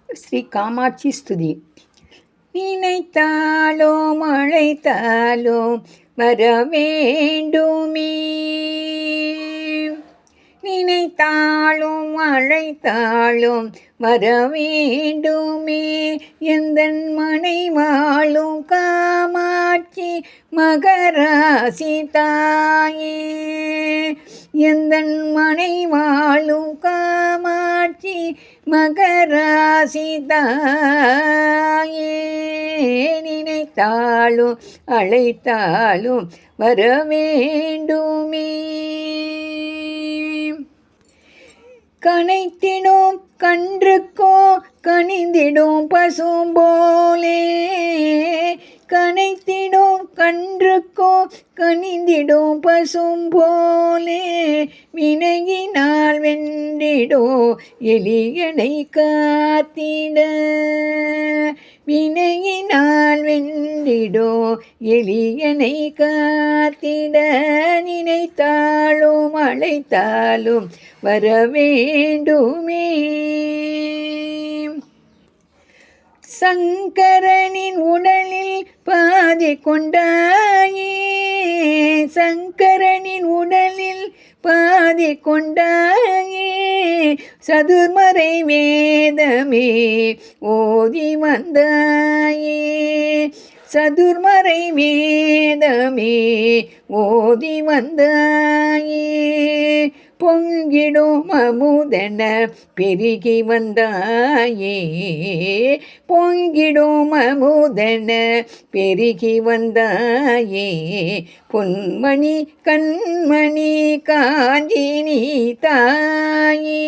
ஸ்ரீ காமாட்சி ஸ்துதி. நினைத்தாலோ மழைத்தாலோ வர வேண்டுமே, நினைத்தாலும் அழைத்தாலும் வர வேண்டுமே. எந்தன் மனை வாழும் காமாட்சி மகராசி தாயே, எந்தன் மனை வாழும் காமாட்சி மகராசி தாயே. நினைத்தாலும் அழைத்தாலும் வர வேண்டுமே. கனைத்திடும் கன்றுக்கோ கனிந்திடும் பசும் போலே, கனைத்திடும் கன்றுக்கோ கனிந்திடும் பசும் போலே. வினையினால் வென்றிடோ எலியனை காத்திட, வினையினால் வென்றிடோ எலியனை காத்திட. நினைத்தாலும் அழைத்தாலும் வர வேண்டுமே. சங்கரனின் உடலில் பாதி கொண்டாயே, சங்கரனின் உடலில் பாதி கொண்டாயே. சதுர்மறை வேதமே ஓதி வந்தாயே, சதுர்மறை வேதமே ஓதி வந்தாயே. பொங்கிடும் அமுதென பெருகி வந்தாயே, பொங்கிடும் அமுதென பெருகி வந்தாயே. பொன்மணி கண்மணி காஞ்சினி தாயே.